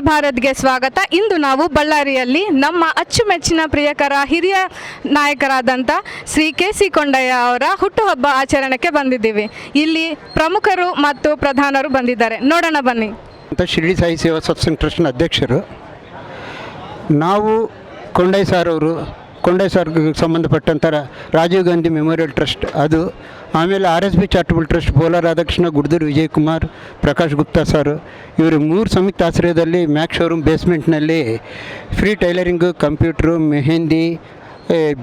ಭಾರತ್ಗೆ ಸ್ವಾಗತ. ಇಂದು ನಾವು ಬಳ್ಳಾರಿಯಲ್ಲಿ ನಮ್ಮ ಅಚ್ಚುಮೆಚ್ಚಿನ ಪ್ರಿಯಕರ ಹಿರಿಯ ನಾಯಕರಾದಂಥ ಶ್ರೀ ಕೆ.ಸಿ. ಕೊಂಡಯ್ಯ ಅವರ ಹುಟ್ಟುಹಬ್ಬ ಆಚರಣೆಗೆ ಬಂದಿದ್ದೀವಿ. ಇಲ್ಲಿ ಪ್ರಮುಖರು ಮತ್ತು ಪ್ರಧಾನರು ಬಂದಿದ್ದಾರೆ, ನೋಡೋಣ ಬನ್ನಿ. ಅಂತ ಶಿರಡಿ ಸಾಯಿ ಸೇವಾ ಸತ್ಸಂಗ ಟ್ರಸ್ಟ್ನ ಅಧ್ಯಕ್ಷರು ನಾವು. ಕೊಂಡಯ್ಯ ಸಾರ್ಗೆ ಸಂಬಂಧಪಟ್ಟಂಥ ರಾಜೀವ್ ಗಾಂಧಿ ಮೆಮೋರಿಯಲ್ ಟ್ರಸ್ಟ್ ಅದು, ಆಮೇಲೆ RSB charitable trust Bola Radhakrishna, Guddur Vijay Kumar, Prakash Gupta sir, ಇವರು 3 ಸಂಯುಕ್ತ ಆಶ್ರಯದಲ್ಲಿ ಮ್ಯಾಕ್ ಶೋರೂಮ್ ಬೇಸ್ಮೆಂಟ್ನಲ್ಲಿ free tailoring, computer, mehndi,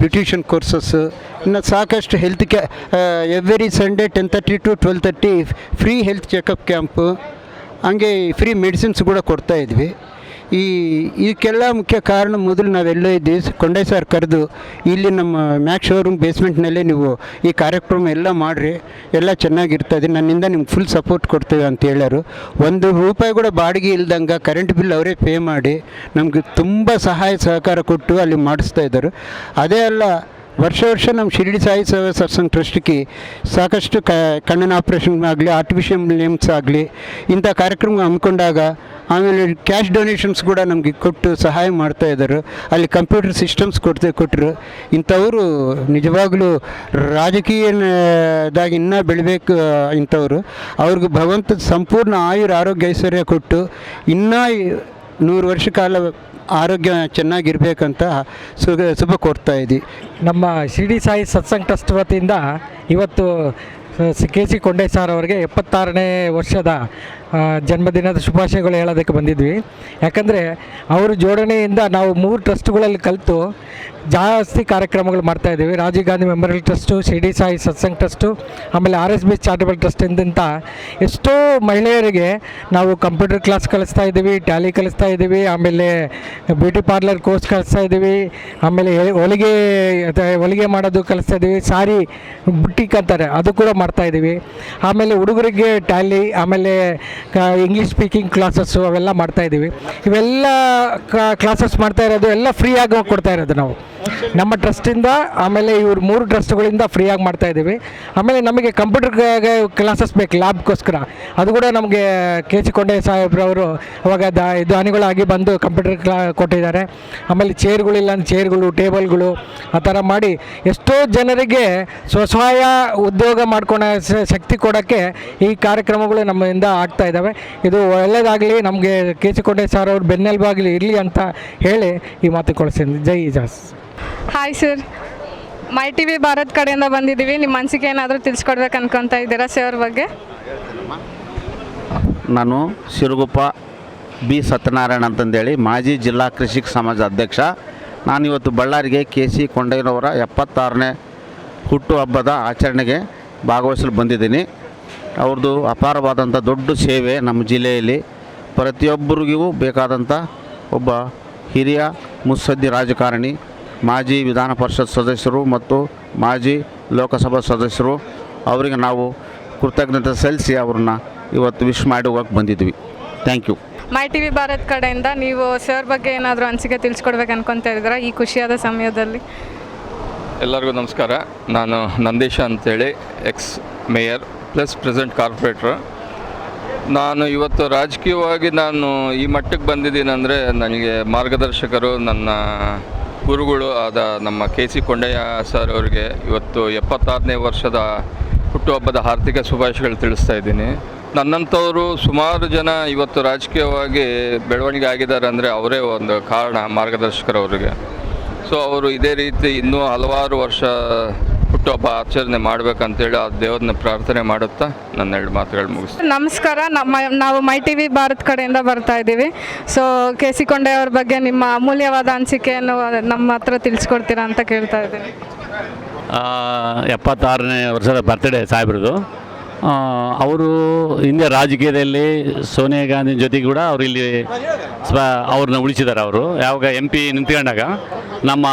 beautician courses, ಇನ್ನು ಸಾಕಷ್ಟು every Sunday 10:30 to 12:30 free health checkup camp, ಹಂಗೆ ಫ್ರೀ ಮೆಡಿಸಿನ್ಸ್ ಕೂಡ ಕೊಡ್ತಾಯಿದ್ವಿ. ಇದಕ್ಕೆಲ್ಲ ಮುಖ್ಯ ಕಾರಣ, ಮೊದಲು ನಾವೆಲ್ಲ ಇದ್ದೀವಿ, ಕೊಂಡಯ್ಯ ಸರ್ ಕರೆದು ಇಲ್ಲಿ ನಮ್ಮ ಮ್ಯಾಕ್ ಶೋರೂಮ್ ಬೇಸ್ಮೆಂಟ್ನಲ್ಲೇ ನೀವು ಈ ಕಾರ್ಯಕ್ರಮ ಎಲ್ಲ ಮಾಡಿರಿ, ಎಲ್ಲ ಚೆನ್ನಾಗಿರ್ತದೆ, ನನ್ನಿಂದ ನಿಮ್ಗೆ ಫುಲ್ ಸಪೋರ್ಟ್ ಕೊಡ್ತೇವೆ ಅಂತ ಹೇಳ್ಯಾರು. ₹1 ಕೂಡ ಬಾಡಿಗೆ ಇಲ್ದಂಗೆ ಕರೆಂಟ್ ಬಿಲ್ ಅವರೇ ಪೇ ಮಾಡಿ ನಮಗೆ ತುಂಬ ಸಹಕಾರ ಕೊಟ್ಟು ಅಲ್ಲಿ ಮಾಡಿಸ್ತಾ ಇದ್ದರು. ಅದೇ ಅಲ್ಲ, ವರ್ಷ ನಮ್ಮ ಶಿರಡಿ ಸಾಯಿ ಸೇವಾ ಸತ್ಸಂಗ ಟ್ರಸ್ಟ್ಗೆ ಸಾಕಷ್ಟು ಕಣ್ಣಿನ ಆಪ್ರೇಷನ್ ಆಗಲಿ, ಆರ್ಟಿಫಿಷಿಯಲ್ ಲಿಂಬ್ಸ್ ಆಗಲಿ, ಇಂಥ ಕಾರ್ಯಕ್ರಮ ಹಮ್ಮಿಕೊಂಡಾಗ ಆಮೇಲೆ ಕ್ಯಾಶ್ ಡೊನೇಷನ್ಸ್ ಕೂಡ ನಮಗೆ ಕೊಟ್ಟು ಸಹಾಯ ಮಾಡ್ತಾಯಿದ್ದಾರೆ. ಅಲ್ಲಿ ಕಂಪ್ಯೂಟರ್ ಸಿಸ್ಟಮ್ಸ್ ಕೊಟ್ಟರು. ಇಂಥವರು ನಿಜವಾಗಲೂ ರಾಜಕೀಯದಾಗಿ ಇನ್ನೂ ಬೆಳಿಬೇಕು. ಇಂಥವ್ರು ಅವ್ರಿಗೆ ಭಗವಂತ ಸಂಪೂರ್ಣ ಆರೋಗ್ಯ ಐಶ್ವರ್ಯ ಕೊಟ್ಟು ಇನ್ನೂ 100 ವರ್ಷ ಕಾಲ ಆರೋಗ್ಯ ಚೆನ್ನಾಗಿರ್ಬೇಕಂತ ಶುಭ ಕೊಡ್ತಾ ಇದ್ದೀವಿ. ನಮ್ಮ ಶಿರಡಿ ಸಾಯಿ ಸತ್ಸಂಗ ಟ್ರಸ್ಟ್ ವತಿಯಿಂದ ಇವತ್ತು ಕೆ.ಸಿ. ಕೊಂಡಯ್ಯ ಸರ್ ಅವರಿಗೆ 76ನೇ ವರ್ಷದ ಜನ್ಮದಿನದ ಶುಭಾಶಯಗಳು ಹೇಳೋದಕ್ಕೆ ಬಂದಿದ್ವಿ. ಯಾಕಂದರೆ ಅವ್ರ ಜೋಡಣೆಯಿಂದ ನಾವು 3 ಟ್ರಸ್ಟ್ಗಳಲ್ಲಿ ಕಲಿತು ಜಾಸ್ತಿ ಕಾರ್ಯಕ್ರಮಗಳು ಮಾಡ್ತಾಯಿದ್ದೀವಿ. Rajiv Gandhi memorial trust, Shirdi Sai satsang trust, ಆಮೇಲೆ RSB ಚಾರಿಟಬಲ್ ಟ್ರಸ್ಟಿಂದ ಎಷ್ಟೋ ಮಹಿಳೆಯರಿಗೆ ನಾವು ಕಂಪ್ಯೂಟರ್ ಕ್ಲಾಸ್ ಕಲಿಸ್ತಾ ಇದ್ದೀವಿ, ಟ್ಯಾಲಿ ಕಲಿಸ್ತಾ ಇದ್ದೀವಿ, ಆಮೇಲೆ ಬ್ಯೂಟಿ ಪಾರ್ಲರ್ ಕೋರ್ಸ್ ಕಲಿಸ್ತಾ ಇದ್ದೀವಿ, ಆಮೇಲೆ ಹೊಲಿಗೆ ಮಾಡೋದು ಕಲಿಸ್ತಾ ಇದ್ದೀವಿ, ಸಾರಿ ಬುಟ್ಟಿಕ್ ಅಂತಾರೆ ಅದು ಕೂಡ ಮಾಡ್ತಾಯಿದ್ದೀವಿ. ಆಮೇಲೆ ಹುಡುಗರಿಗೆ ಟ್ಯಾಲಿ, ಆಮೇಲೆ ಇಂಗ್ಲೀಷ್ ಸ್ಪೀಕಿಂಗ್ ಕ್ಲಾಸಸ್ಸು ಅವೆಲ್ಲ ಮಾಡ್ತಾಯಿದ್ದೀವಿ. ಇವೆಲ್ಲ ಕ್ಲಾಸಸ್ ಮಾಡ್ತಾ ಇರೋದು ಎಲ್ಲ ಫ್ರೀಯಾಗಿ ಕೊಡ್ತಾ ಇರೋದು ನಾವು ನಮ್ಮ ಟ್ರಸ್ಟಿಂದ. ಆಮೇಲೆ ಇವ್ರು 3 ಟ್ರಸ್ಟ್ಗಳಿಂದ ಫ್ರೀಯಾಗಿ ಮಾಡ್ತಾಯಿದ್ದೀವಿ. ಆಮೇಲೆ ನಮಗೆ ಕಂಪ್ಯೂಟರ್ ಕ್ಲಾಸಸ್ ಬೇಕು ಲ್ಯಾಬ್ಗೋಸ್ಕರ, ಅದು ಕೂಡ ನಮಗೆ ಕೆ.ಸಿ. ಕೊಂಡಯ್ಯ ಸಾಹೇಬ್ರವರು ಅವಾಗ ದಾನಿಗಳಾಗಿ ಬಂದು ಕಂಪ್ಯೂಟರ್ ಕೊಟ್ಟಿದ್ದಾರೆ. ಆಮೇಲೆ ಚೇರ್ಗಳಿಲ್ಲ ಅಂದ್ರೆ ಚೇರ್ಗಳು, ಟೇಬಲ್ಗಳು ಆ ಥರ ಮಾಡಿ ಎಷ್ಟೋ ಜನರಿಗೆ ಸ್ವಸಹಾಯ ಉದ್ಯೋಗ ಮಾಡ್ಕೊಳ್ಳೋ ಶಕ್ತಿ ಕೊಡೋಕ್ಕೆ ಈ ಕಾರ್ಯಕ್ರಮಗಳು ನಮ್ಮಿಂದ ಆಗ್ತಾ ಇದ್ದಾವೆ. ಇದು ಒಳ್ಳೆಯದಾಗಲಿ, ನಮಗೆ ಕೆ.ಸಿ. ಕೊಂಡಯ್ಯ ಸರ್ ಅವ್ರು ಬೆನ್ನೆಲುಬಾಗಲಿ ಇರಲಿ ಅಂತ ಹೇಳಿ ಈ ಮಾತು ಕಳಿಸ್ತೀನಿ. ಜೈ ಜಾಸ್. ಹಾಯ್ ಸರ್, ಮೈ TV ಭಾರತ್ ಕಡೆಯಿಂದ ಬಂದಿದ್ದೀವಿ. ನಿಮ್ಮ ಅನಿಸಿಕೆ ಏನಾದರೂ ತಿಳಿಸ್ಕೊಡ್ಬೇಕು ಅನ್ಕೊತಾ ಇದ್ದೀರಾ ಸರ್ ಬಗ್ಗೆ? ನಾನು ಸಿರುಗುಪ್ಪ ಬಿ ಸತ್ಯನಾರಾಯಣ ಅಂತಂದೇಳಿ ಮಾಜಿ ಜಿಲ್ಲಾ ಕೃಷಿಕ ಸಮಾಜ ಅಧ್ಯಕ್ಷ. ನಾನಿವತ್ತು ಬಳ್ಳಾರಿಗೆ ಕೆ.ಸಿ. ಕೊಂಡಯ್ಯನವರ 76ನೇ ಹುಟ್ಟುಹಬ್ಬದ ಆಚರಣೆಗೆ ಭಾಗವಹಿಸಲು ಬಂದಿದ್ದೀನಿ. ಅವ್ರದ್ದು ಅಪಾರವಾದಂಥ ದೊಡ್ಡ ಸೇವೆ ನಮ್ಮ ಜಿಲ್ಲೆಯಲ್ಲಿ ಪ್ರತಿಯೊಬ್ಬರಿಗೂ ಬೇಕಾದಂಥ ಒಬ್ಬ ಹಿರಿಯ ಮುತ್ಸದ್ದಿ ರಾಜಕಾರಣಿ, ಮಾಜಿ ವಿಧಾನ ಪರಿಷತ್ ಸದಸ್ಯರು ಮತ್ತು ಮಾಜಿ ಲೋಕಸಭಾ ಸದಸ್ಯರು. ಅವರಿಗೆ ನಾವು ಕೃತಜ್ಞತೆ ಸಲ್ಲಿಸಿ ಅವ್ರನ್ನ ಇವತ್ತು ವಿಶ್ ಮಾಡಿ ಹೋಗಕ್ಕೆ ಬಂದಿದ್ವಿ. Thank you. My TV Bharat ಕಡೆಯಿಂದ ನೀವು ಸರ್ ಬಗ್ಗೆ ಏನಾದರೂ ಅನಿಸಿಕೆ ತಿಳಿಸ್ಕೊಡ್ಬೇಕು ಅನ್ಕೊತಾ ಇದ್ದೀರಾ ಈ ಖುಷಿಯಾದ ಸಮಯದಲ್ಲಿ? ಎಲ್ಲರಿಗೂ ನಮಸ್ಕಾರ. ನಾನು ನಂದೀಶ ಅಂತೇಳಿ, ಎಕ್ಸ್ ಮೇಯರ್ ಪ್ಲಸ್ ಪ್ರೆಸೆಂಟ್ ಕಾರ್ಪೊರೇಟ್ರು. ನಾನು ಇವತ್ತು ರಾಜಕೀಯವಾಗಿ ಈ ಮಟ್ಟಕ್ಕೆ ಬಂದಿದ್ದೀನಿ ಅಂದರೆ ನನಗೆ ಮಾರ್ಗದರ್ಶಕರು, ನನ್ನ ಗುರುಗಳು ಆದ ನಮ್ಮ ಕೆ.ಸಿ. ಕೊಂಡಯ್ಯ ಸರ್ ಅವರಿಗೆ ಇವತ್ತು 76ನೇ ವರ್ಷದ ಹುಟ್ಟುಹಬ್ಬದ ಹಾರ್ದಿಕ ಶುಭಾಶಯಗಳು ತಿಳಿಸ್ತಾ ಇದ್ದೀನಿ. ನನ್ನಂಥವರು ಸುಮಾರು ಜನ ಇವತ್ತು ರಾಜಕೀಯವಾಗಿ ಬೆಳವಣಿಗೆ ಆಗಿದ್ದಾರೆ ಅಂದರೆ ಅವರೇ ಒಂದು ಕಾರಣ, ಮಾರ್ಗದರ್ಶಕರವರಿಗೆ. ಸೊ ಅವರು ಇದೇ ರೀತಿ ಇನ್ನೂ ಹಲವಾರು ವರ್ಷ ಹುಟ್ಟುಹಬ್ಬ ಆಚರಣೆ ಮಾಡಬೇಕಂತೇಳಿ ಆ ದೇವ್ರನ್ನ ಪ್ರಾರ್ಥನೆ ಮಾಡುತ್ತಾ ನನ್ನ 2 ಮಾತುಗಳು ಮುಗಿಸ್ತೀನಿ. ನಮಸ್ಕಾರ, ನಾವು ಮೈ TV ಭಾರತ್ ಕಡೆಯಿಂದ ಬರ್ತಾ ಇದ್ದೀವಿ. So KC. ಕೊಂಡಯ್ಯ ಅವ್ರ ಬಗ್ಗೆ ನಿಮ್ಮ ಅಮೂಲ್ಯವಾದ ಅನಿಸಿಕೆಯನ್ನು ನಮ್ಮ ಹತ್ರ ತಿಳಿಸ್ಕೊಡ್ತೀರಾ ಅಂತ ಕೇಳ್ತಾ ಇದ್ದೀನಿ. 76ನೇ ವರ್ಷದ ಬರ್ತ್ಡೇ ಸಾಹೇಬ್ರದ್ದು. ಅವರು ಹಿಂದೆ ರಾಜಕೀಯದಲ್ಲಿ ಸೋನಿಯಾ ಗಾಂಧಿ ಜೊತೆಗೆ ಕೂಡ ಅವರು ಇಲ್ಲಿ ಅವ್ರನ್ನ ಉಳಿಸಿದ್ದಾರೆ. ಅವರು ಯಾವಾಗ MP ನಿಂತ್ಕೊಂಡಾಗ ನಮ್ಮ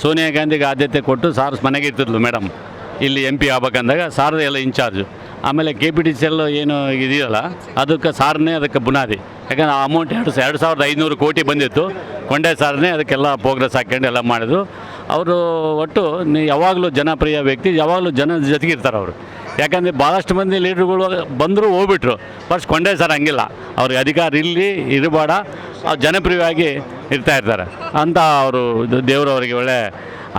ಸೋನಿಯಾ ಗಾಂಧಿಗೆ ಆದ್ಯತೆ ಕೊಟ್ಟು ಸಾರ್ ಮನೆಗೆ ಇರ್ತಿದ್ಲು ಮೇಡಮ್, ಇಲ್ಲಿ MP ಆಗ್ಬೇಕಂದಾಗ ಸಾರದೇ ಎಲ್ಲ ಇನ್ಚಾರ್ಜು. ಆಮೇಲೆ KPTCL ಏನು ಇದೆಯಲ್ಲ ಅದಕ್ಕೆ ಸಾರನೇ ಅದಕ್ಕೆ ಬುನಾದಿ. ಯಾಕಂದರೆ ಆ ಅಮೌಂಟ್ 2,500 ಕೋಟಿ ಬಂದಿತ್ತು. ಕೊಂಡಯ್ಯ ಸಾರನೇ ಅದಕ್ಕೆಲ್ಲ ಪ್ರೋಗ್ರೆಸ್ ಹಾಕ್ಕೊಂಡು ಎಲ್ಲ ಮಾಡಿದ್ರು. ಅವರು ಒಟ್ಟು ಯಾವಾಗಲೂ ಜನಪ್ರಿಯ ವ್ಯಕ್ತಿ, ಯಾವಾಗಲೂ ಜನ ಜೊತೆಗೆ ಇರ್ತಾರೆ ಅವರು. ಯಾಕಂದರೆ ಭಾಳಷ್ಟು ಮಂದಿ ಲೀಡ್ರುಗಳು ಬಂದರು ಹೋಗ್ಬಿಟ್ರು. ಫಸ್ಟ್ ಕೊಂಡೆ ಸರ್ ಹಂಗಿಲ್ಲ, ಅವ್ರಿಗೆ ಅಧಿಕಾರ ಇಲ್ಲಿ ಇರಬೇಡ, ಅವ್ರು ಜನಪ್ರಿಯವಾಗಿ ಇರ್ತಾರೆ ಅಂತ ಅವರು ದೇವರವರಿಗೆ ಒಳ್ಳೆ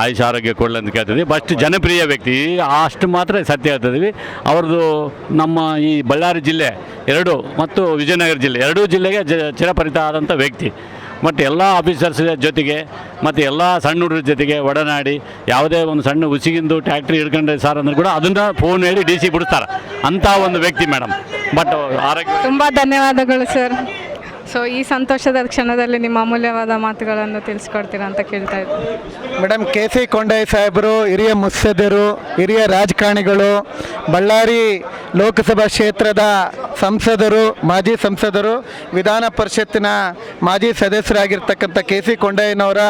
ಆಯುಷ್ ಆರೋಗ್ಯ ಕೊಡಲಿ ಅಂತ ಕೇಳ್ತಿದ್ವಿ. ಫಸ್ಟ್ ಜನಪ್ರಿಯ ವ್ಯಕ್ತಿ ಅಷ್ಟು ಮಾತ್ರ ಸತ್ಯ ಹೇಳ್ತಿದ್ವಿ. ಅವ್ರದ್ದು ನಮ್ಮ ಈ ಬಳ್ಳಾರಿ ಜಿಲ್ಲೆ 2 ಮತ್ತು ವಿಜಯನಗರ ಜಿಲ್ಲೆ 2 ಜಿಲ್ಲೆಗೆ ಚಿರಪರಿತ ಆದಂಥ ವ್ಯಕ್ತಿ. ಮತ್ತು ಎಲ್ಲ ಆಫೀಸರ್ಸ್ ಜೊತೆಗೆ ಮತ್ತು ಎಲ್ಲ ಸಣ್ಣ ಹುಡುಗರ ಜೊತೆಗೆ ಒಡನಾಡಿ ಯಾವುದೇ ಒಂದು ಸಣ್ಣ ಉಸಿಗಿಂದು ಟ್ಯಾಕ್ಟ್ರಿ ಹಿಡ್ಕೊಂಡ್ರೆ ಸರ್ ಅಂದ್ರೆ ಕೂಡ ಅದನ್ನು ಫೋನ್ ಹೇಳಿ DC ಬಿಡಿಸ್ತಾರೆ ಅಂಥ ಒಂದು ವ್ಯಕ್ತಿ ಮೇಡಮ್. ಬಟ್ ಆರೋಗ್ಯ ತುಂಬ ಧನ್ಯವಾದಗಳು ಸರ್. ಸೊ ಈ ಸಂತೋಷದ ಕ್ಷಣದಲ್ಲಿ ನಿಮ್ಮ ಅಮೂಲ್ಯವಾದ ಮಾತುಗಳನ್ನು ತಿಳಿಸ್ಕೊಡ್ತೀರಾ ಅಂತ ಕೇಳ್ತಾ ಇದ್ದೀನಿ. ಮೇಡಮ್, KC ಕೊಂಡಯ್ಯ ಸಾಹೇಬರು ಹಿರಿಯ ಮುತ್ಸದ್ಯರು, ಹಿರಿಯ ರಾಜಕಾರಣಿಗಳು, ಬಳ್ಳಾರಿ ಲೋಕಸಭಾ ಕ್ಷೇತ್ರದ ಸಂಸದರು, ಮಾಜಿ ಸಂಸದರು, ವಿಧಾನ ಪರಿಷತ್ತಿನ ಮಾಜಿ ಸದಸ್ಯರಾಗಿರ್ತಕ್ಕಂಥ KC ಕೊಂಡಯ್ಯನವರ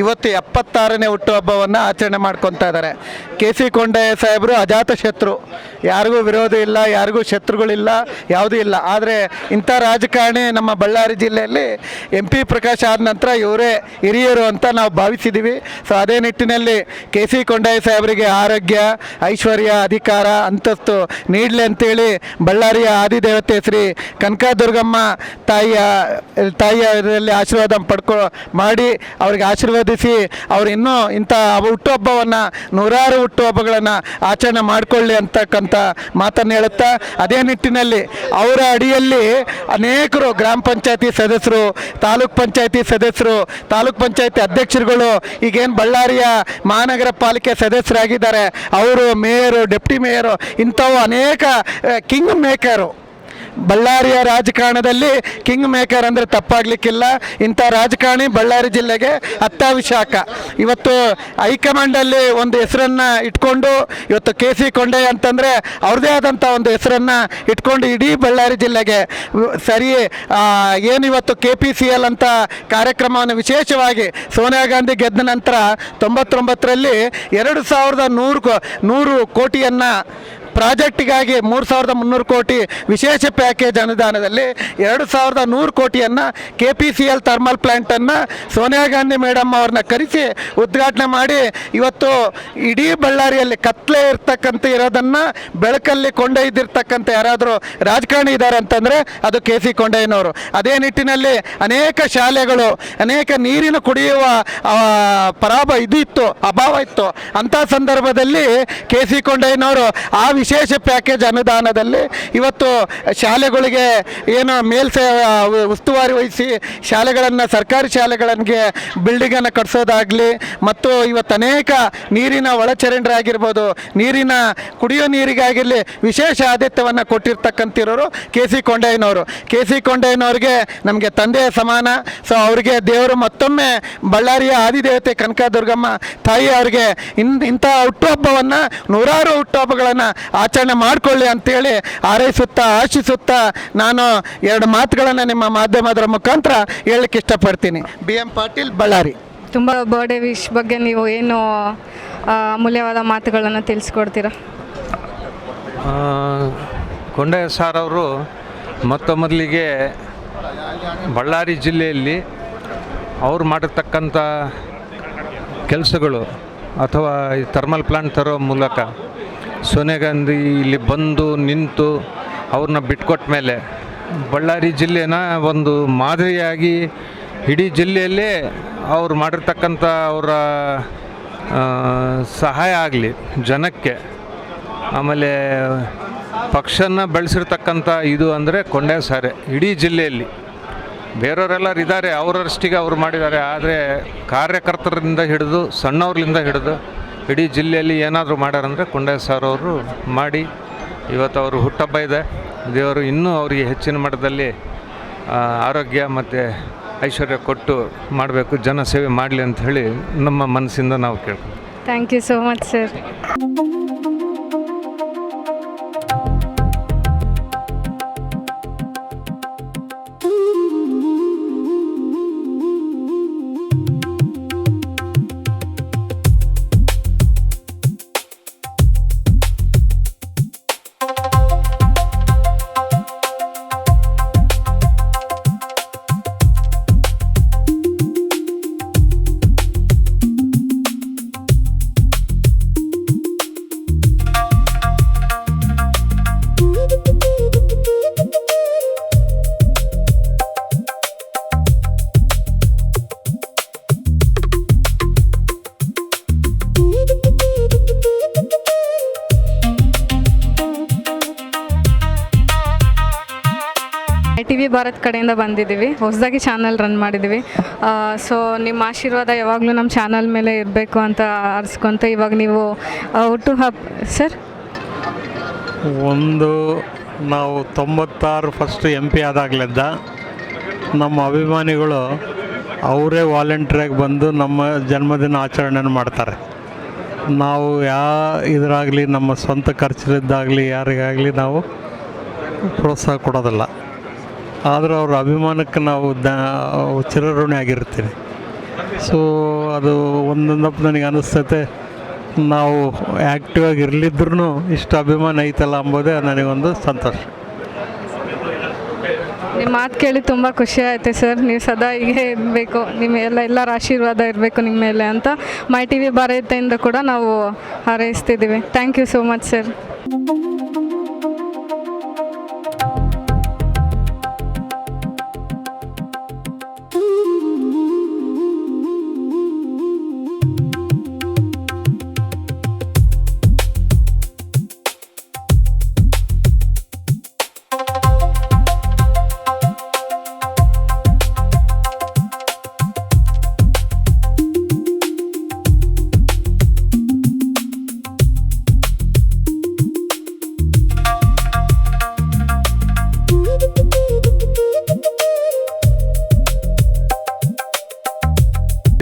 ಇವತ್ತು 76ನೇ ಹುಟ್ಟುಹಬ್ಬವನ್ನು ಆಚರಣೆ ಮಾಡ್ಕೊತಾ ಇದ್ದಾರೆ. KC ಕೊಂಡಯ್ಯ ಸಾಹೇಬರು ಅಜಾತ ಶತ್ರು, ಯಾರಿಗೂ ವಿರೋಧ ಇಲ್ಲ, ಯಾರಿಗೂ ಶತ್ರುಗಳಿಲ್ಲ, ಯಾವುದೂ ಇಲ್ಲ. ಆದರೆ ಇಂಥ ರಾಜಕಾರಣಿ ನಮ್ಮ ಬಳ್ಳಾರಿ ಜಿಲ್ಲೆಯಲ್ಲಿ MP ಪ್ರಕಾಶ್ ಆದ ನಂತರ ಇವರೇ ಹಿರಿಯರು ಅಂತ ನಾವು ಭಾವಿಸಿದ್ದೀವಿ. ಸೊ ಅದೇ ನಿಟ್ಟಿನಲ್ಲಿ KC ಕೊಂಡಯ್ಯ ಸಾಹೇಬರಿಗೆ ಆರೋಗ್ಯ, ಐಶ್ವರ್ಯ, ಅಧಿಕಾರ, ಅಂತಸ್ತು ನೀಡಲಿ ಅಂತೇಳಿ ಬಳ್ಳಾರಿಯ ಆದಿದೇವತೆ ಶ್ರೀ ಕನಕದುರ್ಗಮ್ಮ ತಾಯಿಯ ಇದರಲ್ಲಿ ಆಶೀರ್ವಾದ ಮಾಡಿ ಅವ್ರಿಗೆ ಆಶೀರ್ವದಿಸಿ ಅವ್ರು ಇನ್ನೂ ಇಂಥ ಹುಟ್ಟುಹಬ್ಬವನ್ನು 100 ಹುಟ್ಟುಹಬ್ಬಗಳನ್ನು ಆಚರಣೆ ಮಾಡಿಕೊಳ್ಳಿ ಅಂತಕ್ಕಂಥ ಮಾತನ್ನು ಹೇಳುತ್ತಾ, ಅದೇ ನಿಟ್ಟಿನಲ್ಲಿ ಅವರ ಅಡಿಯಲ್ಲಿ ಅನೇಕರು ಗ್ರಾಮ ಪಂಚಾಯತಿ ಸದಸ್ಯರು, ತಾಲೂಕ್ ಪಂಚಾಯತಿ ಸದಸ್ಯರು, ತಾಲೂಕ್ ಪಂಚಾಯತಿ ಅಧ್ಯಕ್ಷರುಗಳು, ಈಗೇನು ಬಳ್ಳಾರಿಯ ಮಹಾನಗರ ಪಾಲಿಕೆ ಸದಸ್ಯರಾಗಿದ್ದಾರೆ ಅವರು, ಮೇಯರು, ಡೆಪ್ಟಿ ಮೇಯರು, ಇಂಥವು ಅನೇಕ ಕಿಂಗ್ ಮೇಕರು ಬಳ್ಳಾರಿಯ ರಾಜಕಾರಣದಲ್ಲಿ. ಕಿಂಗ್ ಮೇಕರ್ ಅಂದರೆ ತಪ್ಪಾಗಲಿಕ್ಕಿಲ್ಲ. ಇಂಥ ರಾಜಕಾರಣಿ ಬಳ್ಳಾರಿ ಜಿಲ್ಲೆಗೆ ಅತ್ಯವಶ್ಯಕ. ಇವತ್ತು ಹೈಕಮಾಂಡಲ್ಲಿ ಒಂದು ಹೆಸರನ್ನು ಇಟ್ಕೊಂಡು ಇವತ್ತು KC ಕೊಂಡಯ್ಯ ಅಂತಂದರೆ ಅವ್ರದ್ದೇ ಆದಂಥ ಒಂದು ಹೆಸರನ್ನು ಇಟ್ಕೊಂಡು ಇಡೀ ಬಳ್ಳಾರಿ ಜಿಲ್ಲೆಗೆ ಸರಿ ಏನು ಇವತ್ತು KPCL ಅಂತ ಕಾರ್ಯಕ್ರಮವನ್ನು ವಿಶೇಷವಾಗಿ ಸೋನಿಯಾ ಗಾಂಧಿ ಗೆದ್ದ ನಂತರ 99ರಲ್ಲಿ 2100 ಕೋಟಿಯನ್ನು ಪ್ರಾಜೆಕ್ಟಿಗಾಗಿ 3300 ಕೋಟಿ ವಿಶೇಷ ಪ್ಯಾಕೇಜ್ ಅನುದಾನದಲ್ಲಿ 2100 ಕೋಟಿಯನ್ನು KPCL ಥರ್ಮಲ್ ಪ್ಲ್ಯಾಂಟನ್ನು ಸೋನಿಯಾ ಗಾಂಧಿ ಮೇಡಮ್ ಅವ್ರನ್ನ ಕರೆಸಿ ಉದ್ಘಾಟನೆ ಮಾಡಿ ಇವತ್ತು ಇಡೀ ಬಳ್ಳಾರಿಯಲ್ಲಿ ಕತ್ಲೆ ಇರೋದನ್ನು ಬೆಳಕಲ್ಲಿ ಕೊಂಡೊಯ್ದಿರ್ತಕ್ಕಂಥ ಯಾರಾದರೂ ರಾಜಕಾರಣಿ ಇದ್ದಾರೆ ಅಂತಂದರೆ ಅದು KC ಕೊಂಡಯ್ಯನವರು. ಅದೇ ನಿಟ್ಟಿನಲ್ಲಿ ಅನೇಕ ಶಾಲೆಗಳು, ಅನೇಕ ನೀರಿನ ಕುಡಿಯುವ ಅಭಾವ ಇತ್ತು. ಅಂಥ ಸಂದರ್ಭದಲ್ಲಿ KC ಕೊಂಡಯ್ಯನವರು ಆ ವಿಶೇಷ ಪ್ಯಾಕೇಜ್ ಅನುದಾನದಲ್ಲಿ ಇವತ್ತು ಶಾಲೆಗಳಿಗೆ ಏನು ಉಸ್ತುವಾರಿ ವಹಿಸಿ ಶಾಲೆಗಳನ್ನು, ಸರ್ಕಾರಿ ಶಾಲೆಗಳಿಗೆ ಬಿಲ್ಡಿಂಗನ್ನು ಕಟ್ಸೋದಾಗಲಿ, ಮತ್ತು ಇವತ್ತು ಅನೇಕ ನೀರಿನ ಒಳಚರಂಡಿ ನೀರಿನ ಕುಡಿಯೋ ನೀರಿಗಾಗಿರಲಿ ವಿಶೇಷ ಆದ್ಯತೆಯನ್ನು ಕೊಟ್ಟಿರ್ತಕ್ಕಂಥವ್ರು KC ಕೊಂಡಯ್ಯನವರು. KC ಕೊಂಡಯ್ಯನವ್ರಿಗೆ ನಮಗೆ ತಂದೆಯ ಸಮಾನ. ಸೊ ಅವರಿಗೆ ದೇವರು ಮತ್ತೊಮ್ಮೆ ಬಳ್ಳಾರಿಯ ಆದಿದೇವತೆ ಕನಕದುರ್ಗಮ್ಮ ತಾಯಿ ಅವರಿಗೆ ಇಂಥ ಹುಟ್ಟುಹಬ್ಬವನ್ನು 100 ಹುಟ್ಟುಹಬ್ಬಗಳನ್ನು ಆಚರಣೆ ಮಾಡಿಕೊಳ್ಳಿ ಅಂತೇಳಿ ಹಾರೈಸುತ್ತಾ, ಆಶಿಸುತ್ತಾ ನಾನು 2 ಮಾತುಗಳನ್ನು ನಿಮ್ಮ ಮಾಧ್ಯಮದ ಮುಖಾಂತರ ಹೇಳಲಿಕ್ಕೆ ಇಷ್ಟಪಡ್ತೀನಿ. BM ಪಾಟೀಲ್, ಬಳ್ಳಾರಿ. ತುಂಬ ಬರ್ಡೇ ವಿಶ್ ಬಗ್ಗೆ ನೀವು ಏನು ಅಮೂಲ್ಯವಾದ ಮಾತುಗಳನ್ನು ತಿಳಿಸ್ಕೊಡ್ತೀರಾ? ಕೊಂಡಯ್ಯ ಸಾರ್ ಅವರು ಮೊದಲಿಗೆ ಬಳ್ಳಾರಿ ಜಿಲ್ಲೆಯಲ್ಲಿ ಅವರು ಮಾಡಿರ್ತಕ್ಕಂಥ ಕೆಲಸಗಳು ಅಥವಾ ಈ ಥರ್ಮಲ್ ಪ್ಲಾಂಟ್ ತರೋ ಮೂಲಕ ಸೋನಿಯಾ ಗಾಂಧಿ ಇಲ್ಲಿ ಬಂದು ನಿಂತು ಅವ್ರನ್ನ ಬಿಟ್ಕೊಟ್ಟ ಮೇಲೆ ಬಳ್ಳಾರಿ ಜಿಲ್ಲೆನ ಒಂದು ಮಾದರಿಯಾಗಿ ಇಡೀ ಜಿಲ್ಲೆಯಲ್ಲೇ ಅವ್ರು ಮಾಡಿರ್ತಕ್ಕಂಥ ಅವರ ಸಹಾಯ ಆಗಲಿ ಜನಕ್ಕೆ, ಆಮೇಲೆ ಪಕ್ಷನ ಬೆಳೆಸಿರ್ತಕ್ಕಂಥ ಇದು ಅಂದರೆ ಕೊಂಡಯ್ಯ ಸಾರೆ. ಇಡೀ ಜಿಲ್ಲೆಯಲ್ಲಿ ಬೇರೆಯವರೆಲ್ಲರೂ ಇದ್ದಾರೆ, ಅವರಷ್ಟಿಗೆ ಅವರು ಮಾಡಿದ್ದಾರೆ. ಆದರೆ ಕಾರ್ಯಕರ್ತರಿಂದ ಹಿಡಿದು ಸಣ್ಣವ್ರಿಂದ ಹಿಡಿದು ಇಡೀ ಜಿಲ್ಲೆಯಲ್ಲಿ ಏನಾದರೂ ಮಾಡ್ಯಾರಂದರೆ ಕೊಂಡಯ್ಯ ಸಾರ್ ಅವರು ಮಾಡಿ ಇವತ್ತು ಅವರು ಹುಟ್ಟಹಬ್ಬ ಇದೆ. ದೇವರು ಇನ್ನೂ ಅವರಿಗೆ ಹೆಚ್ಚಿನ ಮಟ್ಟದಲ್ಲಿ ಆರೋಗ್ಯ ಮತ್ತು ಐಶ್ವರ್ಯ ಕೊಟ್ಟು ಮಾಡಬೇಕು, ಜನ ಸೇವೆ ಮಾಡಲಿ ಅಂತ ಹೇಳಿ ನಮ್ಮ ಮನಸ್ಸಿಂದ ನಾವು ಕೇಳ್ತೀವಿ. Thank you so much sir. We Bharat ಕಡೆಯಿಂದ ಬಂದಿದ್ದೀವಿ. ಹೊಸದಾಗಿ ಚಾನಲ್ ರನ್ ಮಾಡಿದ್ದೀವಿ. ಸೊ ನಿಮ್ಮ ಆಶೀರ್ವಾದ ಯಾವಾಗಲೂ ನಮ್ಮ ಚಾನಲ್ ಮೇಲೆ ಇರಬೇಕು ಅಂತ ಅರ್ಸ್ಕೊಂತ ಇವಾಗ ನೀವು ಹುಟ್ಟುಹಬ್ಬ ಸರ್. ಒಂದು ನಾವು 96 ಫಸ್ಟ್ MP ಆದಾಗಲಿದ್ದ ನಮ್ಮ ಅಭಿಮಾನಿಗಳು ಅವರೇ ವಾಲಂಟ್ರಿಯಾಗಿ ಬಂದು ನಮ್ಮ ಜನ್ಮದಿನ ಆಚರಣೆಯನ್ನು ಮಾಡ್ತಾರೆ. ನಾವು ಇದರಾಗಲಿ ನಮ್ಮ ಸ್ವಂತ ಖರ್ಚಿದ್ದಾಗಲಿ ಯಾರಿಗಾಗಲಿ ನಾವು ಪ್ರೋತ್ಸಾಹ ಕೊಡೋದಿಲ್ಲ. ಆದರೂ ಅವ್ರ ಅಭಿಮಾನಕ್ಕೆ ನಾವು ಚಿರಋಣಿ ಆಗಿರ್ತೀವಿ. ಸೊ ಅದು ಒಂದೊಂದಪ್ಪ ನನಗೆ ಅನ್ನಿಸ್ತೈತೆ, ನಾವು ಆ್ಯಕ್ಟಿವ್ ಆಗಿ ಇರಲಿದ್ರೂ ಇಷ್ಟು ಅಭಿಮಾನ ಐತಲ್ಲ ಅಂಬೋದೇ ನನಗೊಂದು ಸಂತೋಷ. ನಿಮ್ಮ ಮಾತು ಕೇಳಿ ತುಂಬ ಖುಷಿ ಆಯಿತು ಸರ್. ನೀವು ಸದಾ ಹೀಗೆ ಇರಬೇಕು, ನಿಮ್ಮ ಎಲ್ಲರ ಆಶೀರ್ವಾದ ಇರಬೇಕು ನಿಮ್ಮ ಮೇಲೆ ಅಂತ ಮೈ TV ಭಾರತದಿಂದ ಕೂಡ ನಾವು ಹಾರೈಸ್ತಿದ್ದೀವಿ. Thank you so much sir.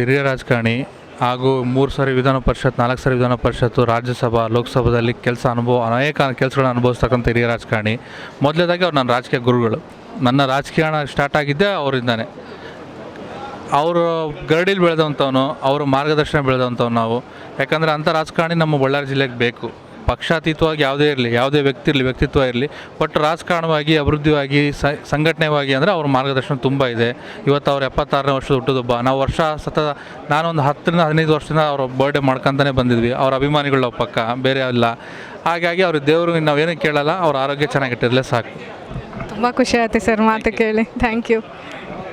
ಹಿರಿಯ ರಾಜಕಾರಣಿ ಹಾಗೂ 3 ಸಾರಿ ವಿಧಾನ ಪರಿಷತ್, 4 ಸಾರಿ ವಿಧಾನ ಪರಿಷತ್ತು, ರಾಜ್ಯಸಭಾ, ಲೋಕಸಭಾದಲ್ಲಿ ಅನೇಕ ಕೆಲಸಗಳನ್ನು ಅನುಭವಿಸ್ತಕ್ಕಂಥ ಹಿರಿಯ ರಾಜಕಾರಣಿ. ಮೊದಲೇದಾಗಿ ಅವ್ರು ನನ್ನ ರಾಜಕೀಯ ಗುರುಗಳು. ನನ್ನ ರಾಜಕೀಯ ಸ್ಟಾರ್ಟ್ ಆಗಿದ್ದೆ ಅವರಿಂದಾನೆ. ಅವರು ಗರಡಿಲಿ ಬೆಳೆದಂಥವನು, ಅವರ ಮಾರ್ಗದರ್ಶನ ಬೆಳೆದಂಥವ್ನು ನಾವು. ಯಾಕಂದರೆ ಅಂಥ ರಾಜಕಾರಣಿ ನಮ್ಮ ಬಳ್ಳಾರಿ ಜಿಲ್ಲೆಗೆ ಬೇಕು. ಪಕ್ಷಾತೀತವಾಗಿ ಯಾವುದೇ ಇರಲಿ, ಯಾವುದೇ ವ್ಯಕ್ತಿತ್ವ ಇರಲಿ, ಬಟ್ ರಾಜಕಾರಣವಾಗಿ, ಅಭಿವೃದ್ಧಿವಾಗಿ, ಸಂಘಟನೆವಾಗಿ ಅಂದರೆ ಅವ್ರ ಮಾರ್ಗದರ್ಶನ ತುಂಬ ಇದೆ. ಇವತ್ತು ಅವ್ರ 76ನೇ ವರ್ಷದ ಹುಟ್ಟುಹಬ್ಬ. ನಾವು ನಾನೊಂದು 10 ರಿಂದ 15 ವರ್ಷದಿಂದ ಅವ್ರ ಬರ್ಡೇ ಮಾಡ್ಕೊತಾನೆ ಬಂದಿದ್ವಿ. ಅವ್ರ ಅಭಿಮಾನಿಗಳು ಪಕ್ಕ ಬೇರೆ ಇಲ್ಲ. ಹಾಗಾಗಿ ಅವ್ರ ದೇವರು ನಾವೇನೂ ಕೇಳಲ್ಲ, ಅವ್ರ ಆರೋಗ್ಯ ಚೆನ್ನಾಗಿಟ್ಟಿರಲೇ సాకు. ತುಂಬ ఖుషి అవుతుంది సార్ మాట కేಳಿ. Thank you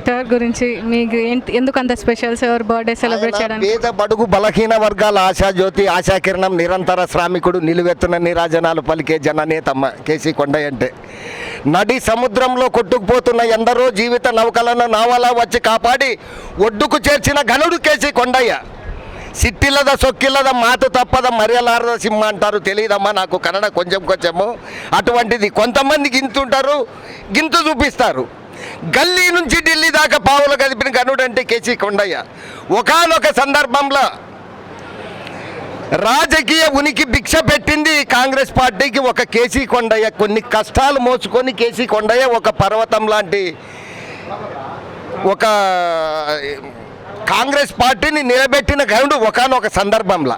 sir. గురించి మీకు ఎందుకంత స్పెషల్ సార్ బర్త్డే సెలబ్రేట్ చేయడానికి? పేద బడుగు బలహీన వర్గాల ఆశాజ్యోతి, ఆశాకిరణం, నిరంతర శ్రామికుడు, నిలువెత్తున నీరాజనాలు పలికే జననేతమ్మ కేసీ కొండయ్య అంటే. నడి సముద్రంలో కొట్టుకుపోతున్న ఎందరో జీవిత నౌకలను నావలా వచ్చి కాపాడి ఒడ్డుకు చేర్చిన ఘనుడు కేసీ కొండయ్య. సిట్టిల్లద సొక్కిల్లద మాತು తప్పద మర్యాలాರದ సింహ అంటారు. తెలియదమ్మా నాకు కన్నడ కొంచెము. అటువంటిది కొంతమంది గింతుంటారు, గింతు చూపిస్తారు. గల్లీ నుంచి ఢిల్లీ దాకా పావులు కదిపిన గనుడు అంటే కేసీ కొండయ్య. ఒకానొక సందర్భంలో రాజకీయ ఉనికి భిక్ష పెట్టింది కాంగ్రెస్ పార్టీకి ఒక కేసీ కొండయ్య. కొన్ని కష్టాలు మోసుకొని కేసీ కొండయ్య ఒక పర్వతం లాంటి ఒక కాంగ్రెస్ పార్టీని నిలబెట్టిన గనుడు ఒకానొక సందర్భంలో.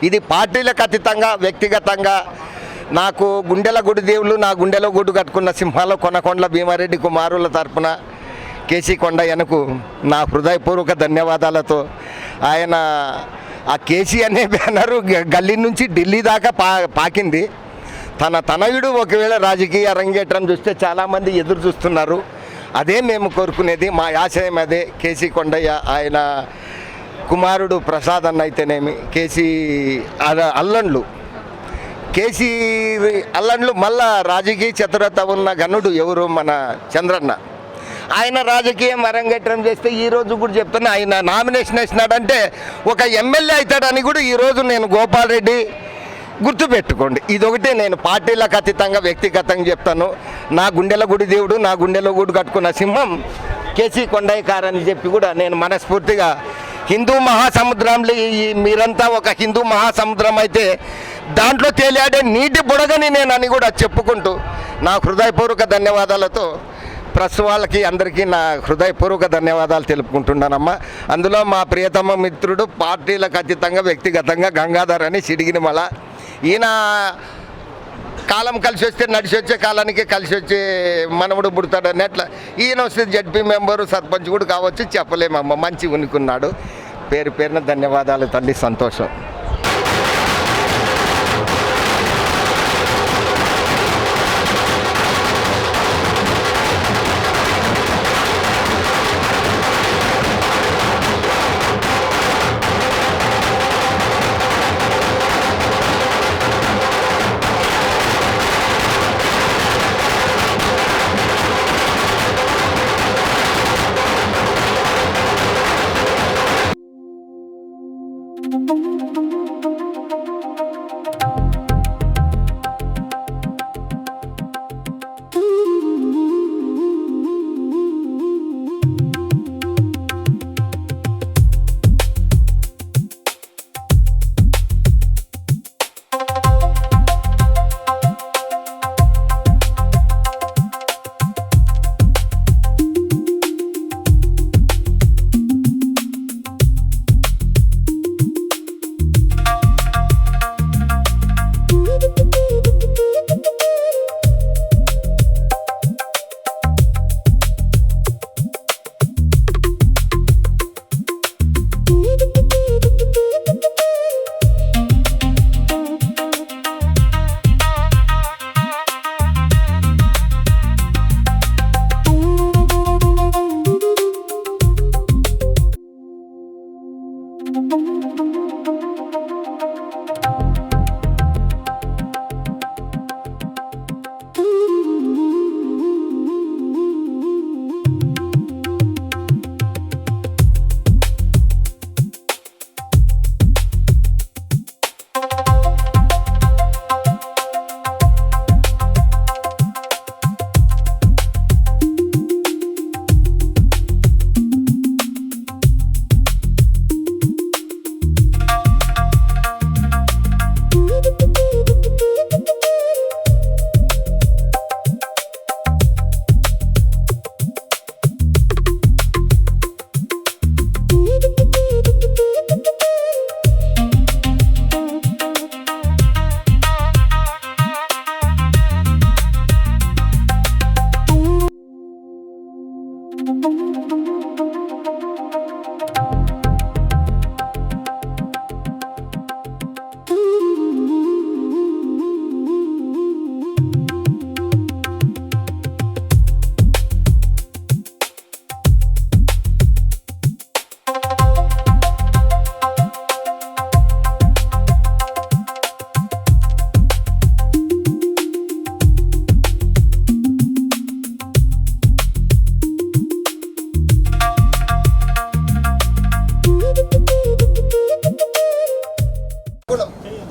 ఇది పార్టీలకు అతీతంగా వ్యక్తిగతంగా నాకు గుండెల గుడి దేవుళ్ళు, నా గుండెలో గుడ్డు కట్టుకున్న సింహాలు కొనకొండల భీమారెడ్డి కుమారుల తరపున కేసీ కొండయ్యనకు నా హృదయపూర్వక ధన్యవాదాలతో ఆయన ఆ కేసీ అనే బ్యానరు గల్లీ నుంచి ఢిల్లీ దాకా పాకింది. తన తనయుడు ఒకవేళ రాజకీయ అరంగేట్రం చూస్తే చాలామంది ఎదురు చూస్తున్నారు. అదే మేము కోరుకునేది, మా ఆశయం అదే. కేసీ కొండయ్య ఆయన కుమారుడు ప్రసాద్ అన్న అయితేనేమి, కేసీ కేసీ అల్లండ్లు మళ్ళా రాజకీయ చతురత ఉన్న గనుడు ఎవరు, మన చంద్రన్న. ఆయన రాజకీయం అరంగేట్రం చేస్తే ఈరోజు కూడా చెప్తున్నా, ఆయన నామినేషన్ వేసినాడంటే ఒక ఎమ్మెల్యే అవుతాడని కూడా ఈరోజు నేను గోపాల్ రెడ్డి గుర్తుపెట్టుకోండి. ఇదొకటే నేను పార్టీలకు అతీతంగా వ్యక్తిగతంగా చెప్తాను. నా గుండెల గుడి దేవుడు, నా గుండెలో గుడి కట్టుకున్న సింహం కేసీ కొండయ్య గారు అని చెప్పి కూడా నేను మనస్ఫూర్తిగా హిందూ మహాసముద్రంలో మీరంతా ఒక హిందూ మహాసముద్రం అయితే దాంట్లో తేలియాడే నీటి బుడగని నేను అని కూడా చెప్పుకుంటూ నా హృదయపూర్వక ధన్యవాదాలతో ప్రెస్ వాళ్ళకి అందరికీ నా హృదయపూర్వక ధన్యవాదాలు తెలుపుకుంటున్నానమ్మా. అందులో మా ప్రియతమ మిత్రుడు పార్టీలకు అతీతంగా వ్యక్తిగతంగా గంగాధర్ అని సిడిగినమల. ఈయన కాలం కలిసి వస్తే నడిచి వచ్చే కాలానికి కలిసి వచ్చే మనవుడు పుడతాడు అన్నట్ల ఈయన వస్తే జడ్పీ మెంబరు, సర్పంచ్ కూడా కావచ్చు, చెప్పలేమమ్మ. మంచి ఉనికున్నాడు. పేరున ధన్యవాదాలు తండ్రి. సంతోషం.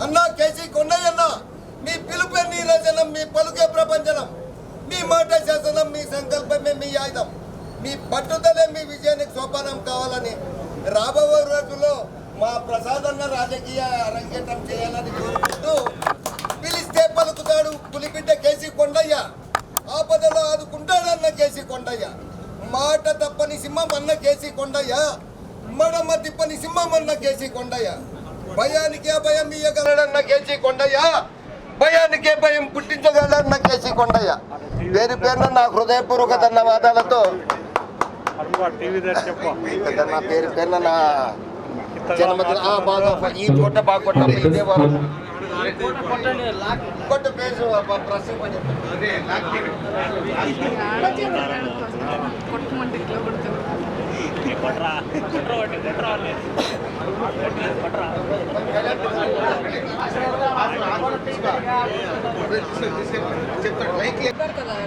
అన్నా కేసీ కొండయ్యన్న, మీ పిలుపే నీరజనం, మీ పలుకే ప్రపంచనం, మీ మాట శాసనం, మీ సంకల్పమే మీ ఆయుధం, మీ పట్టుదలే మీ విజయానికి సోపానం కావాలని రాబోయే రోజుల్లో మా ప్రసాదన్న రాజకీయ అరంగేటం చేయాలని కోరుకుంటూ, పిలిస్తే పలుకుతాడు పులిబిడ్డ కేసీ కొండయ్య, ఆపదలో ఆదుకుంటాడన్న కేసీ కొండయ్య, మాట తప్పని సింహం అన్న కేసీ కొండయ్య, మడమ తిప్పని సింహం అన్న కేసీ కొండయ్య, భయానికే భయం ఇయ్యగలడన్న కేసీ కొండయ్య, భయానికే భయం పుట్టించగలడన్న కేసీ కొండయ్య. పేరు పేరున నా హృదయపూర్వక ధన్యవాదాలతో నా పేరు పేరున నా జన్మదిన బాగా ఈ చోట బాగా కొట్టాలి. ఇదే వారు కొట్ట పేరు ప్రస్తుతం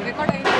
రికార్డ్ అయింది.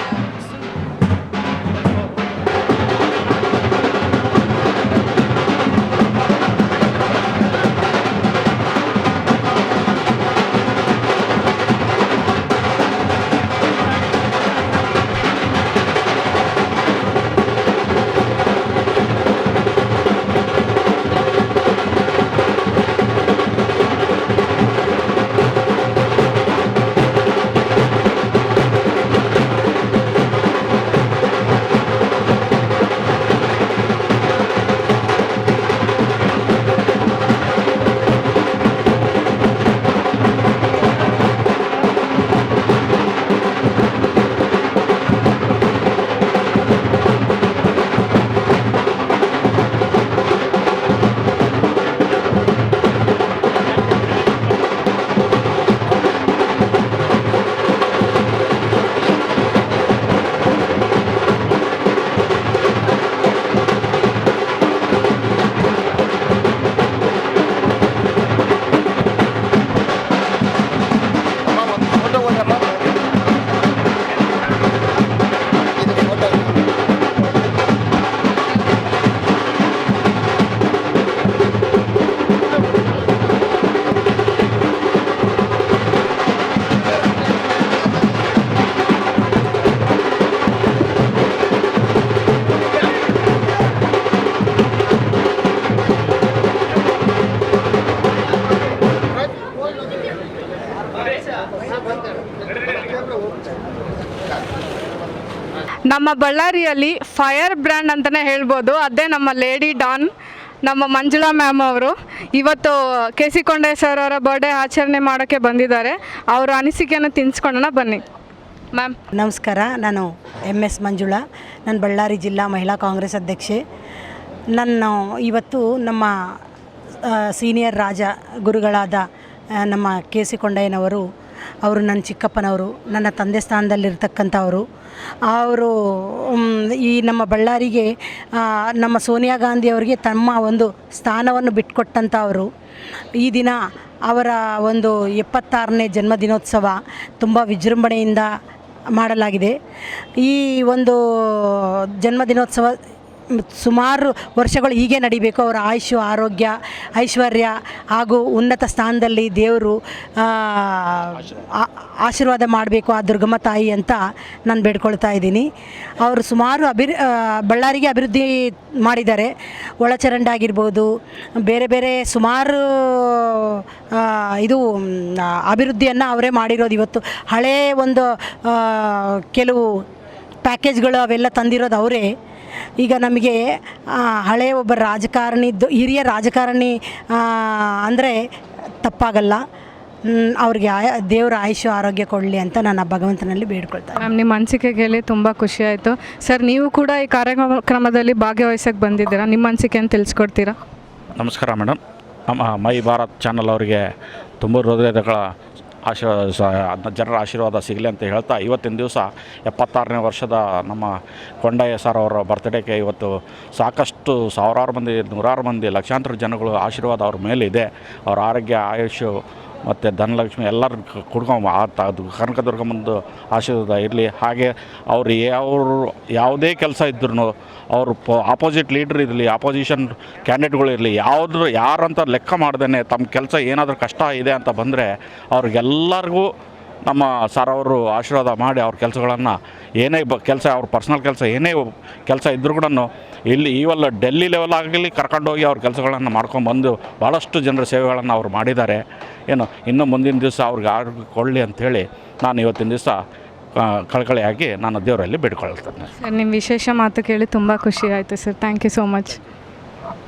ನಮ್ಮ ಬಳ್ಳಾರಿಯಲ್ಲಿ ಫೈರ್ ಬ್ರ್ಯಾಂಡ್ ಅಂತಲೇ ಹೇಳ್ಬೋದು. ಅದೇ ನಮ್ಮ ಲೇಡಿ ಡಾನ್ ನಮ್ಮ ಮಂಜುಳಾ ಮ್ಯಾಮ್ ಅವರು ಇವತ್ತು ಕೆ ಸಿ ಕೊಂಡಯ್ಯ ಸರ್ ಅವರ ಬರ್ಡೇ ಆಚರಣೆ ಮಾಡೋಕ್ಕೆ ಬಂದಿದ್ದಾರೆ. ಅವರ ಅನಿಸಿಕೆಯನ್ನು ತಿನ್ಸ್ಕೊಳ್ಳೋಣ ಬನ್ನಿ ಮ್ಯಾಮ್. ನಮಸ್ಕಾರ, ನಾನು MS ಮಂಜುಳಾ, ನಾನು ಬಳ್ಳಾರಿ ಜಿಲ್ಲಾ ಮಹಿಳಾ ಕಾಂಗ್ರೆಸ್ ಅಧ್ಯಕ್ಷೆ. ನಾನು ಇವತ್ತು ನಮ್ಮ ಸೀನಿಯರ್ ರಾಜ ಗುರುಗಳಾದ ನಮ್ಮ ಕೆ ಸಿ ಕೊಂಡಯ್ಯನವರು, ಅವರು ನನ್ನ ಚಿಕ್ಕಪ್ಪನವರು, ನನ್ನ ತಂದೆ ಸ್ಥಾನದಲ್ಲಿರ್ತಕ್ಕಂಥವರು. ಅವರು ಈ ನಮ್ಮ ಬಳ್ಳಾರಿಗೆ ನಮ್ಮ ಸೋನಿಯಾ ಗಾಂಧಿಯವರಿಗೆ ತಮ್ಮ ಒಂದು ಸ್ಥಾನವನ್ನು ಬಿಟ್ಟುಕೊಟ್ಟಂಥವರು. ಈ ದಿನ ಅವರ ಒಂದು 76ನೇ ಜನ್ಮದಿನೋತ್ಸವ ತುಂಬ ವಿಜೃಂಭಣೆಯಿಂದ ಮಾಡಲಾಗಿದೆ. ಈ ಒಂದು ಜನ್ಮದಿನೋತ್ಸವ ಸುಮಾರು ವರ್ಷಗಳು ಹೀಗೆ ನಡಿಬೇಕು. ಅವರ ಆಯುಷ್ಯ, ಆರೋಗ್ಯ, ಐಶ್ವರ್ಯ ಹಾಗೂ ಉನ್ನತ ಸ್ಥಾನದಲ್ಲಿ ದೇವರು ಆಶೀರ್ವಾದ ಮಾಡಬೇಕು ಆ ದುರ್ಗಮ್ಮ ತಾಯಿ ಅಂತ ನಾನು ಬೇಡ್ಕೊಳ್ತಾ ಇದ್ದೀನಿ. ಅವರು ಸುಮಾರು ಬಳ್ಳಾರಿಗೆ ಅಭಿವೃದ್ಧಿ ಮಾಡಿದ್ದಾರೆ. ಒಳಚರಂಡಿ ಆಗಿರ್ಬೋದು, ಬೇರೆ ಬೇರೆ ಸುಮಾರು ಇದು ಅಭಿವೃದ್ಧಿಯನ್ನು ಅವರೇ ಮಾಡಿರೋದು. ಇವತ್ತು ಹಳೆಯ ಒಂದು ಕೆಲವು ಪ್ಯಾಕೇಜ್ಗಳು ಅವೆಲ್ಲ ತಂದಿರೋದು ಅವರೇ. ಈಗ ನಮಗೆ ಹಳೆಯ ಒಬ್ಬ ಹಿರಿಯ ರಾಜಕಾರಣಿ ಅಂದರೆ ತಪ್ಪಾಗಲ್ಲ. ಅವ್ರಿಗೆ ದೇವರ ಆಯುಷ್ಯ ಆರೋಗ್ಯ ಕೊಡಲಿ ಅಂತ ನಾನು ಭಗವಂತನಲ್ಲಿ ಬೇಡ್ಕೊಳ್ತಾರೆ. ಮ್ಯಾಮ್, ನಿಮ್ಮ ಅನಿಸಿಕೆ ಕೇಳಿ ತುಂಬ ಖುಷಿ ಆಯಿತು. ಸರ್, ನೀವು ಕೂಡ ಈ ಕಾರ್ಯಕ್ರಮದಲ್ಲಿ ಭಾಗವಹಿಸೋಕ್ಕೆ ಬಂದಿದ್ದೀರಾ, ನಿಮ್ಮ ಅನಿಸಿಕೆಯನ್ನು ತಿಳಿಸ್ಕೊಡ್ತೀರಾ? ನಮಸ್ಕಾರ ಮೇಡಮ್. ನಮ್ಮ ಮೈ ಭಾರತ್ ಚಾನಲ್ ಅವರಿಗೆ ತುಂಬ ಹೃದಯಗಳ ಜನರ ಆಶೀರ್ವಾದ ಸಿಗಲಿ ಅಂತ ಹೇಳ್ತಾ, ಇವತ್ತಿನ ದಿವಸ 76ನೇ ವರ್ಷದ ನಮ್ಮ ಕೊಂಡಯ್ಯ ಸರ್ ಅವರ ಬರ್ತ್ಡೇಗೆ ಇವತ್ತು ಸಾಕಷ್ಟು ಸಾವಿರಾರು ಮಂದಿ, ನೂರಾರು ಮಂದಿ, ಲಕ್ಷಾಂತರ ಜನಗಳು ಆಶೀರ್ವಾದ ಅವ್ರ ಮೇಲಿದೆ. ಅವ್ರ ಆರೋಗ್ಯ, ಆಯುಷ್ಯು ಮತ್ತು ಧನಲಕ್ಷ್ಮಿ ಎಲ್ಲರೂ ಕುಡ್ಕೊಂಡು ಕನಕದುರ್ಗಮ್ಮಂದು ಆಶೀರ್ವಾದ ಇರಲಿ. ಹಾಗೆ ಅವ್ರು ಯಾವುದೇ ಕೆಲಸ ಇದ್ರೂ ಅವರು ಆಪೋಸಿಟ್ ಲೀಡ್ರ್ ಇರಲಿ, ಆಪೋಸಿಷನ್ ಕ್ಯಾಂಡಿಡೇಟ್ಗಳಿರಲಿ, ಯಾರಂತ ಲೆಕ್ಕ ಮಾಡ್ದೇ ತಮ್ಮ ಕೆಲಸ ಏನಾದರೂ ಕಷ್ಟ ಇದೆ ಅಂತ ಬಂದರೆ ಅವ್ರಿಗೆಲ್ಲರಿಗೂ ನಮ್ಮ ಸರ್ ಅವರು ಆಶೀರ್ವಾದ ಮಾಡಿ ಅವ್ರ ಕೆಲಸಗಳನ್ನು ಏನೇ ಕೆಲಸ, ಅವ್ರ ಪರ್ಸ್ನಲ್ ಕೆಲಸ ಏನೇ ಕೆಲಸ ಇದ್ರೂ ಕೂಡ ಇಲ್ಲಿ ಇವೆಲ್ಲ ಡೆಲ್ಲಿ ಲೆವೆಲ್ ಆಗಲಿ ಕರ್ಕೊಂಡೋಗಿ ಅವ್ರ ಕೆಲಸಗಳನ್ನು ಮಾಡ್ಕೊಂಡ್ಬಂದು ಭಾಳಷ್ಟು ಜನರ ಸೇವೆಗಳನ್ನು ಅವ್ರು ಮಾಡಿದ್ದಾರೆ. ಇನ್ನೂ ಮುಂದಿನ ದಿವಸ ಅವ್ರಿಗೆ ಆರೋಗ್ಯ ಕೊಡಲಿ ಅಂಥೇಳಿ ನಾನು ಇವತ್ತಿನ ದಿವಸ ಕಳಕಳಿಯಾಗಿ ನಾನು ದೇವರಲ್ಲಿ ಬೇಡ್ಕೊಳ್ತೇನೆ. ಸರ್, ನಿಮ್ಮ ವಿಶೇಷ ಮಾತು ಕೇಳಿ ತುಂಬ ಖುಷಿ ಆಯಿತು sir. Thank you so much.